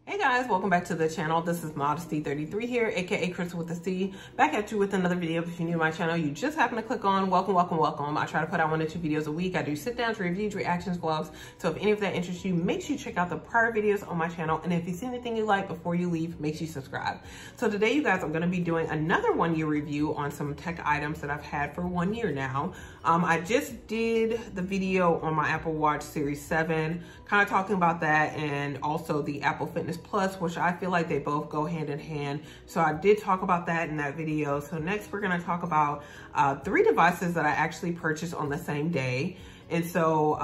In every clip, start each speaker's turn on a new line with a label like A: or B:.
A: Hey guys, welcome back to the channel. This is Modesty33 here, aka Crystal with a C, back at you with another video. If you're new to my channel, you just happen to click on welcome. I try to put out 1 to 2 videos a week. I do sit downs, reviews, reactions, vlogs. So if any of that interests you, make sure you check out the prior videos on my channel. And if you see anything you like before you leave, make sure you subscribe. So today, you guys, I'm going to be doing another 1 year review on some tech items that I've had for 1 year now. I just did the video on my Apple Watch Series 7, kind of talking about that, and also the Apple Fitness Plus, which I feel like they both go hand in hand. So I did talk about that in that video. So next we're gonna talk about 3 devices that I actually purchased on the same day. And so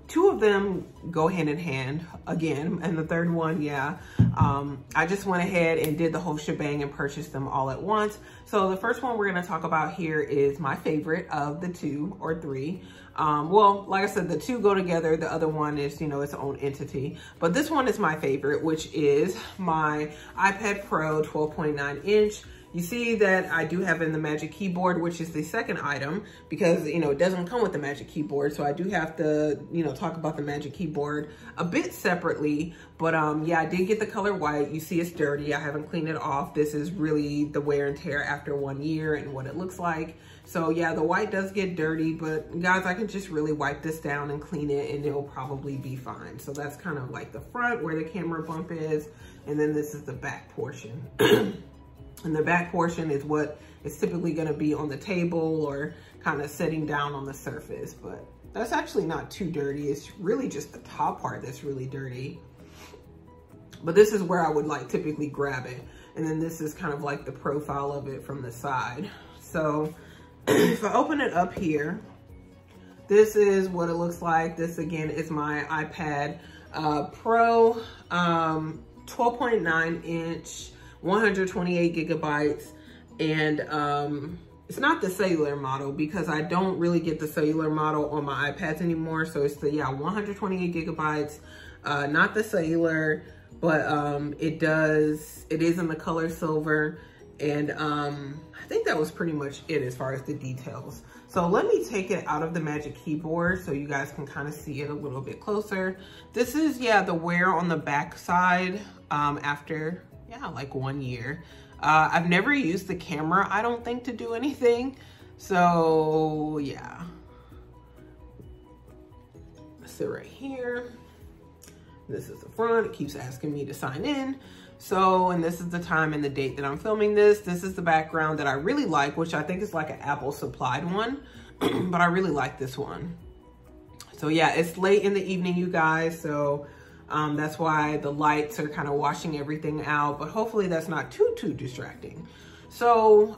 A: 2 of them go hand in hand again. And the third one, I just went ahead and did the whole shebang and purchased them all at once. So the first one we're gonna talk about here is my favorite of the 2 or 3. Well, like I said, the 2 go together. The other one is, its own entity. But this one is my favorite, which is my iPad Pro 12.9 inch. You see that I do have in the Magic Keyboard, which is the second item, because, it doesn't come with the Magic Keyboard. So I do have to, talk about the Magic Keyboard a bit separately. But yeah, I did get the color white. You see it's dirty. I haven't cleaned it off. This is really the wear and tear after 1 year and what it looks like. So yeah, the white does get dirty, but guys, I can just really wipe this down and clean it and it'll probably be fine. So that's kind of like the front where the camera bump is. And then this is the back portion. And the back portion is what is typically gonna be on the table or kind of sitting down on the surface, but that's actually not too dirty. It's really just the top part that's really dirty. But this is where I would like typically grab it. And then this is kind of like the profile of it from the side. So if I open it up here, this is what it looks like. This again is my iPad Pro 12.9 inch, 128 gigabytes. And it's not the cellular model because I don't really get the cellular model on my iPads anymore. So it's the, 128 gigabytes, not the cellular, but it is in the color silver. And I think that was pretty much it as far as the details. So let me take it out of the Magic Keyboard so you guys can kind of see it a little bit closer. This is, the wear on the back side after, like 1 year. I've never used the camera, I don't think, to do anything. So yeah. So right here, this is the front. It keeps asking me to sign in. So, and this is the time and the date that I'm filming this. This is the background that I really like, which I think is like an Apple supplied one, but I really like this one. So yeah, it's late in the evening, you guys. So that's why the lights are kind of washing everything out, but hopefully that's not too distracting. So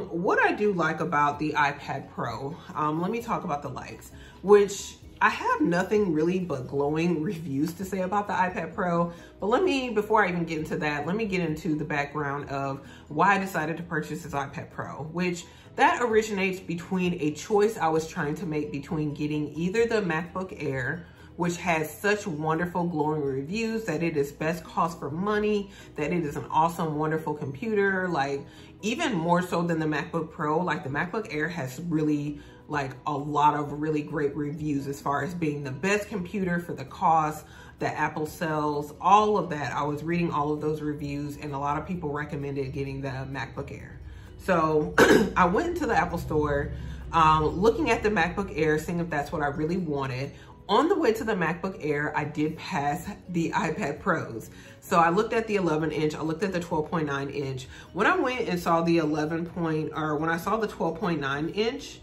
A: what I do like about the iPad Pro, let me talk about the lights, which I have nothing really but glowing reviews to say about the iPad Pro. But before I even get into that, let me get into the background of why I decided to purchase this iPad Pro, which that originates between a choice I was trying to make between getting either the MacBook Air, which has such wonderful glowing reviews that it is best cost for money, that it is an awesome, wonderful computer, like even more so than the MacBook Pro. Like the MacBook Air has really like a lot of really great reviews as far as being the best computer for the cost that Apple sells, all of that. I was reading all of those reviews and a lot of people recommended getting the MacBook Air. So I went into the Apple store, looking at the MacBook Air, seeing if that's what I really wanted. On the way to the MacBook Air, I did pass the iPad Pros. So I looked at the 11 inch, I looked at the 12.9 inch. When I went and saw the when I saw the 12.9 inch,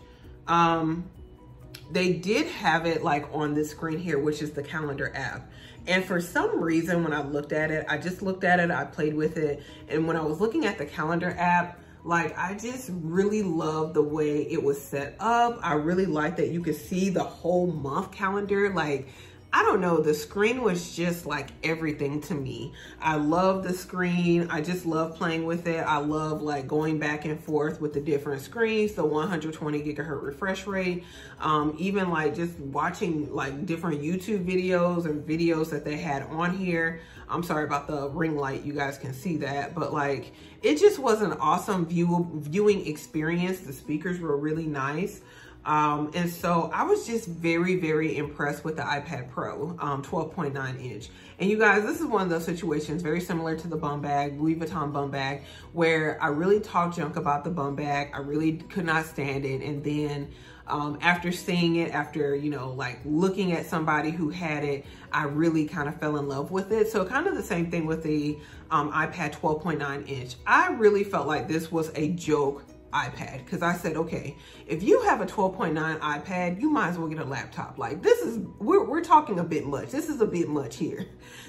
A: they did have it like on this screen here, which is the calendar app. And for some reason, when I looked at it, I played with it. And when I was looking at the calendar app, like I just really love the way it was set up. I really like that you could see the whole month calendar. Like, I don't know, the screen was just like everything to me. I love the screen. I just love playing with it. I love like going back and forth with the different screens, the 120 gigahertz refresh rate. Even like just watching like different YouTube videos and videos that they had on here. I'm sorry about the ring light, you guys can see that, but like, it just was an awesome viewing experience. The speakers were really nice. And so I was just very, very impressed with the iPad Pro 12.9 inch. And you guys, this is one of those situations very similar to the bum bag, Louis Vuitton bum bag, where I really talked junk about the bum bag. I really could not stand it. And then after seeing it, after, you know, like looking at somebody who had it, I really kind of fell in love with it. So kind of the same thing with the iPad 12.9 inch. I really felt like this was a joke iPad, because I said, okay, if you have a 12.9 iPad, you might as well get a laptop. Like, this is, we're talking a bit much. This is a bit much here.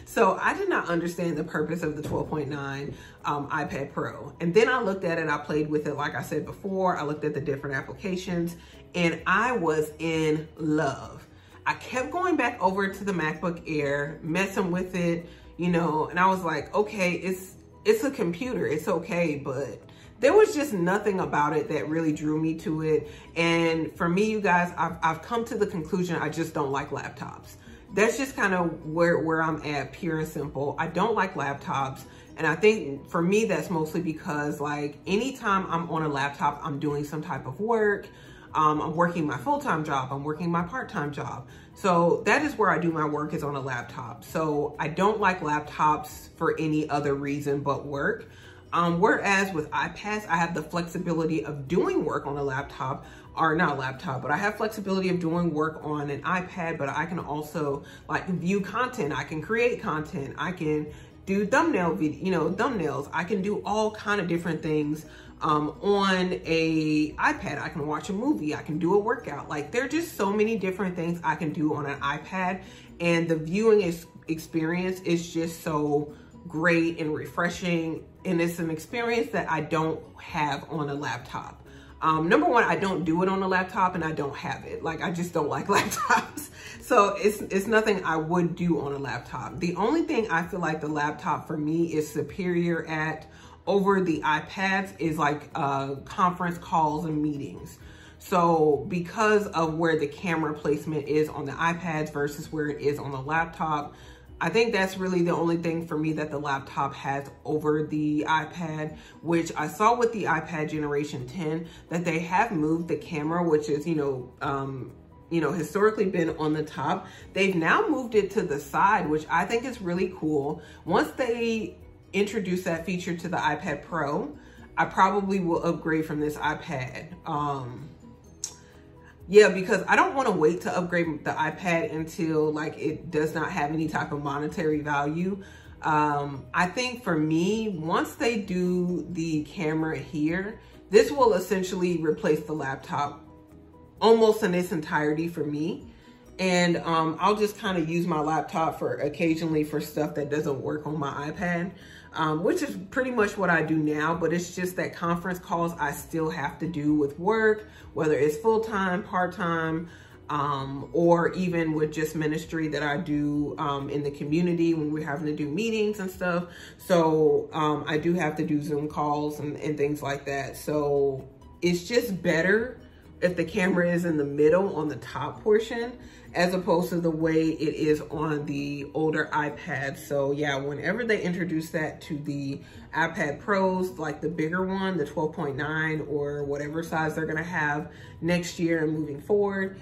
A: So I did not understand the purpose of the 12.9 iPad Pro. And then I looked at it, I played with it, like I said before, I looked at the different applications, and I was in love. I kept going back over to the MacBook Air, messing with it, you know, and I was like, okay, it's a computer, it's okay, but there was just nothing about it that really drew me to it. And for me, you guys, I've come to the conclusion I just don't like laptops. That's just kind of where I'm at, pure and simple. I don't like laptops. And I think for me, that's mostly because, like, anytime I'm on a laptop, I'm doing some type of work. I'm working my full-time job. I'm working my part-time job. So that is where I do my work, is on a laptop. So I don't like laptops for any other reason but work. Whereas with iPads, I have the flexibility of doing work on a laptop, or not a laptop, but I have flexibility of doing work on an iPad, but I can also like view content. I can create content. I can do thumbnail video, you know, thumbnails. I can do all kind of different things on a iPad. I can watch a movie. I can do a workout. Like, there are just so many different things I can do on an iPad, and the viewing experience is just so great and refreshing, and it's an experience that I don't have on a laptop. Number one, I don't do it on a laptop, and I don't have it. Like, I just don't like laptops. So it's nothing I would do on a laptop. The only thing I feel like the laptop for me is superior at over the iPads is like conference calls and meetings. So because of where the camera placement is on the iPads versus where it is on the laptop, I think that's really the only thing for me that the laptop has over the iPad, which I saw with the iPad Generation 10, that they have moved the camera, which is, historically been on the top. They've now moved it to the side, which I think is really cool. Once they introduce that feature to the iPad Pro, I probably will upgrade from this iPad. Yeah, because I don't want to wait to upgrade the iPad until like it does not have any type of monetary value. I think for me, once they do the camera here, this will essentially replace the laptop almost in its entirety for me. And I'll just kind of use my laptop for occasionally for stuff that doesn't work on my iPad, which is pretty much what I do now. But it's just that conference calls I still have to do with work, whether it's full-time, part-time, or even with just ministry that I do in the community when we're having to do meetings and stuff. So I do have to do Zoom calls and things like that. So it's just better if the camera is in the middle on the top portion, as opposed to the way it is on the older iPad. So yeah, whenever they introduce that to the iPad Pros, like the bigger one, the 12.9 or whatever size they're gonna have next year and moving forward,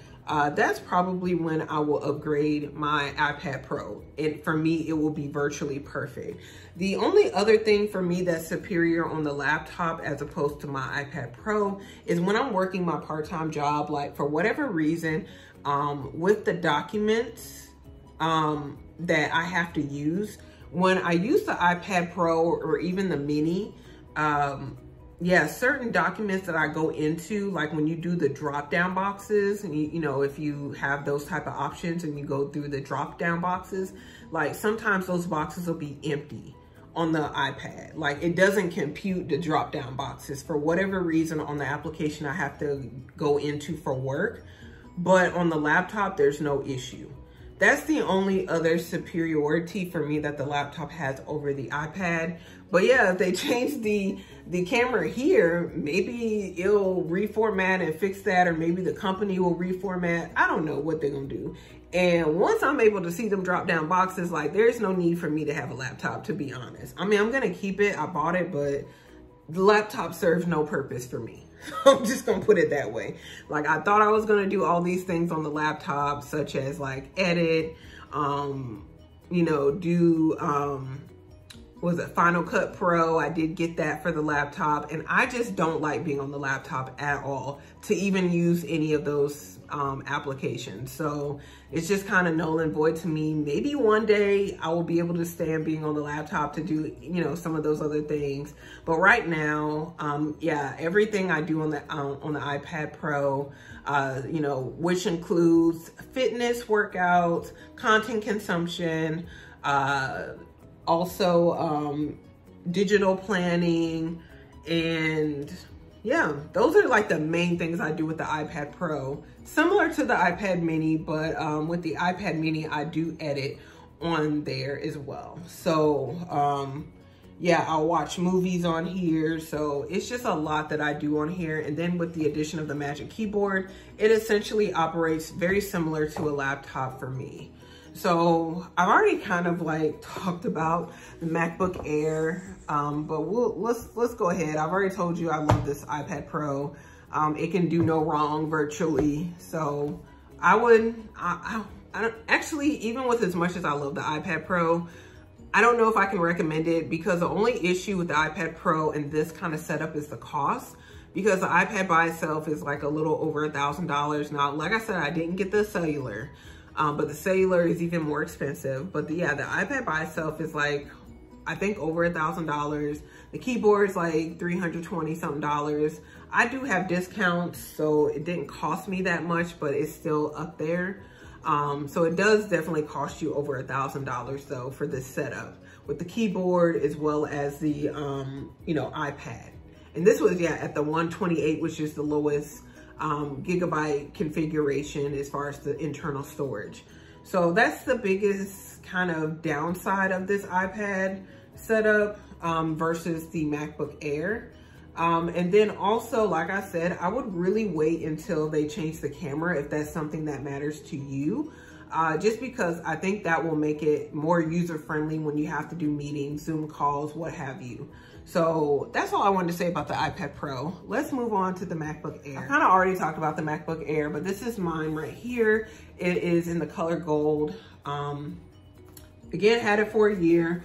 A: that's probably when I will upgrade my iPad Pro. And for me, it will be virtually perfect. The only other thing for me that's superior on the laptop as opposed to my iPad Pro is when I'm working my part-time job, like for whatever reason, with the documents that I have to use, when I use the iPad Pro or even the mini, yeah, certain documents that I go into, like when you do the drop down boxes, and if you have those type of options and you go through the drop down boxes, like sometimes those boxes will be empty on the iPad. Like it doesn't compute the drop down boxes for whatever reason on the application I have to go into for work. But on the laptop, there's no issue. That's the only other superiority for me that the laptop has over the iPad. But yeah, if they change the camera here, maybe it'll reformat and fix that, or maybe the company will reformat. I don't know what they're gonna do. And once I'm able to see them drop down boxes, like there's no need for me to have a laptop, to be honest. I mean, I'm gonna keep it, I bought it, but the laptop serves no purpose for me. I'm just gonna put it that way. Like, I thought I was gonna do all these things on the laptop, such as like edit, you know, do, was it Final Cut Pro? I did get that for the laptop, and I just don't like being on the laptop at all to even use any of those applications. So it's just kind of null and void to me. Maybe one day I will be able to stand being on the laptop to do, you know, some of those other things. But right now, yeah, everything I do on the iPad Pro, you know, which includes fitness workouts, content consumption, also digital planning, and yeah, those are like the main things I do with the iPad Pro. Similar to the iPad mini, but with the iPad mini, I do edit on there as well. So yeah, I'll watch movies on here. So it's just a lot that I do on here. And then with the addition of the Magic Keyboard, it essentially operates very similar to a laptop for me. So I've already kind of like talked about the MacBook Air, but let's go ahead. I've already told you I love this iPad Pro. It can do no wrong virtually. So I don't actually, even with as much as I love the iPad Pro, I don't know if I can recommend it, because the only issue with the iPad Pro and this kind of setup is the cost. Because the iPad by itself is like a little over $1,000. Now, like I said, I didn't get the cellular. But the cellular is even more expensive. But yeah, the iPad by itself is like, I think over $1,000. The keyboard is like $320 something. I do have discounts, so it didn't cost me that much, but it's still up there. So it does definitely cost you over $1,000 though for this setup with the keyboard as well as the, you know, iPad. And this was, yeah, at the 128, which is the lowest gigabyte configuration as far as the internal storage. So that's the biggest kind of downside of this iPad setup versus the MacBook Air. And then also, like I said, I would really wait until they change the camera if that's something that matters to you. Just because I think that will make it more user-friendly when you have to do meetings, Zoom calls, what have you. So that's all I wanted to say about the iPad Pro. Let's move on to the MacBook Air. I kind of already talked about the MacBook Air, but this is mine right here. It is in the color gold. Again, had it for a year.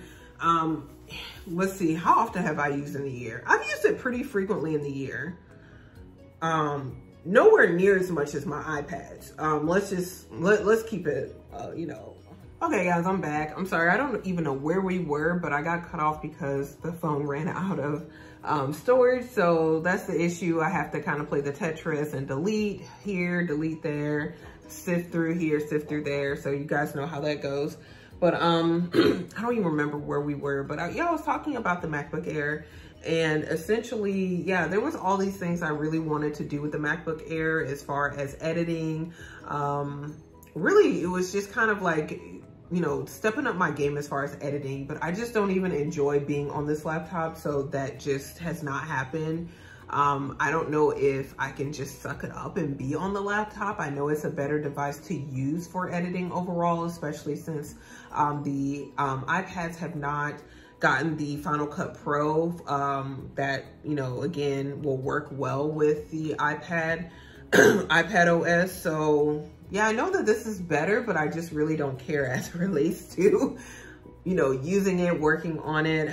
A: Let's see, how often have I used in the year? I've used it pretty frequently in the year. Nowhere near as much as my iPads. Let's keep it, you know. Okay guys, I'm back. I'm sorry, I don't even know where we were, but I got cut off because the phone ran out of storage. So that's the issue. I have to kind of play the Tetris and delete here, delete there, sift through here, sift through there. So you guys know how that goes. But I don't even remember where we were, but yeah, I was talking about the MacBook Air. And essentially, yeah, there was all these things I really wanted to do with the MacBook Air as far as editing. Really, it was just kind of like, you know, stepping up my game as far as editing, but I just don't even enjoy being on this laptop. So that just has not happened. I don't know if I can just suck it up and be on the laptop. I know it's a better device to use for editing overall, especially since the iPads have not gotten the Final Cut Pro that, you know, again, will work well with the iPad, iPad OS. So yeah, I know that this is better, but I just really don't care as it relates to, you know, using it, working on it.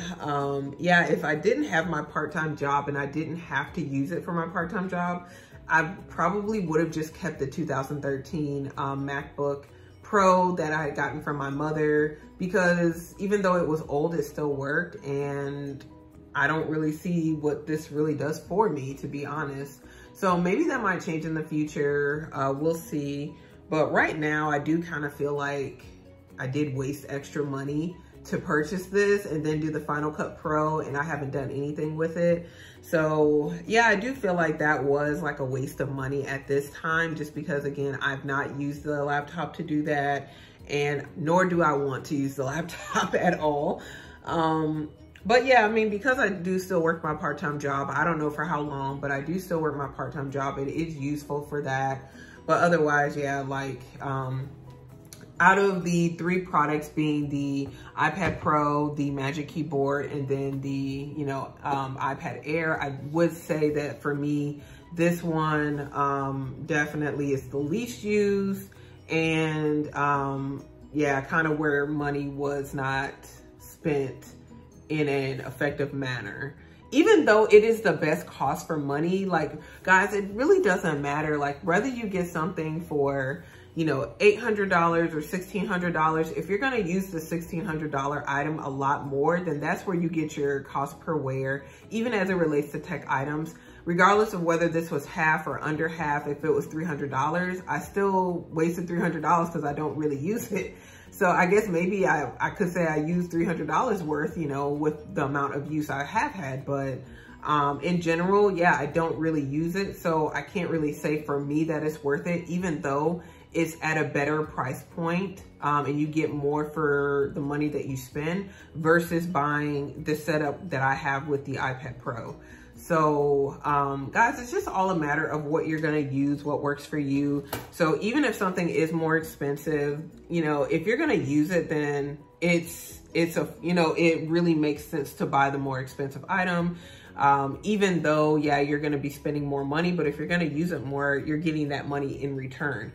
A: Yeah, if I didn't have my part-time job and I didn't have to use it for my part-time job, I probably would have just kept the 2013 MacBook Pro that I had gotten from my mother, because even though it was old, it still worked. And I don't really see what this really does for me, to be honest. So maybe that might change in the future. We'll see. But right now, I do kind of feel like I did waste extra money to purchase this and then do the Final Cut Pro, and I haven't done anything with it. So yeah, I do feel like that was like a waste of money at this time, just because again, I've not used the laptop to do that, and nor do I want to use the laptop at all. But yeah, I mean, because I do still work my part-time job, I don't know for how long, but I do still work my part-time job. It is useful for that. But otherwise, yeah, like, Out of the 3 products being the iPad Pro, the Magic Keyboard, and then the, iPad Air, I would say that for me, this one definitely is the least used, and yeah, kind of where money was not spent in an effective manner. Even though it is the best cost for money, like, guys, it really doesn't matter. Like, whether you get something for, $800 or $1,600, if you're gonna use the $1,600 item a lot more, then that's where you get your cost per wear, even as it relates to tech items. Regardless of whether this was half or under half, if it was $300, I still wasted $300 because I don't really use it. So I guess maybe I could say I used $300 worth, with the amount of use I have had, but in general, yeah, I don't really use it. So I can't really say for me that it's worth it, even though it's at a better price point, and you get more for the money that you spend versus buying the setup that I have with the iPad Pro. So, guys, it's just all a matter of what you're going to use, what works for you. So even if something is more expensive, if you're going to use it, then it really makes sense to buy the more expensive item. Even though, yeah, you're going to be spending more money, but if you're going to use it more, you're getting that money in return.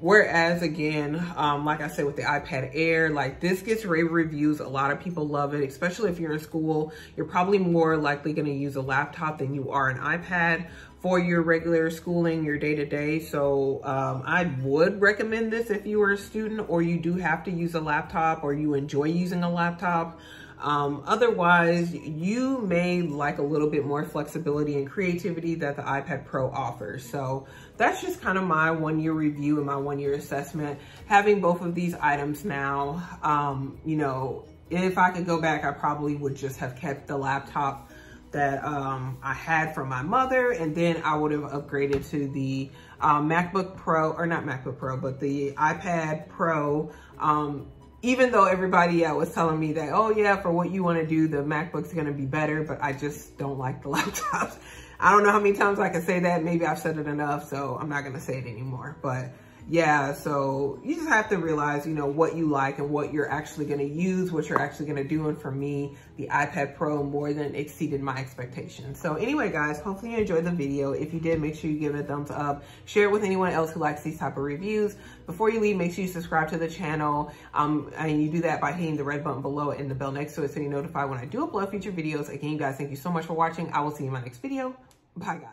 A: Whereas again, like I said, with the iPad Air, like, this gets rave reviews. A lot of people love it, especially if you're in school. You're probably more likely going to use a laptop than you are an iPad for your regular schooling, your day-to-day. So I would recommend this if you are a student or you do have to use a laptop or you enjoy using a laptop. Otherwise, you may like a little bit more flexibility and creativity that the iPad Pro offers. So that's just kind of my 1-year review and my 1-year assessment. Having both of these items now, if I could go back, I probably would just have kept the laptop that I had from my mother, and then I would have upgraded to the MacBook Pro, or not MacBook Pro, but the iPad Pro. Even though everybody was telling me that, oh yeah, for what you want to do, the MacBook's going to be better, but I just don't like the laptops. I don't know how many times I can say that. Maybe I've said it enough, so I'm not going to say it anymore. But yeah, so you just have to realize, what you like and what you're actually going to use, what you're actually going to do. And for me, the iPad Pro more than exceeded my expectations. So anyway, guys, hopefully you enjoyed the video. If you did, make sure you give it a thumbs up. Share it with anyone else who likes these type of reviews. Before you leave, make sure you subscribe to the channel. And you do that by hitting the red button below and the bell next to it so you're notified when I do upload future videos. Again, you guys, thank you so much for watching. I will see you in my next video. Bye, guys.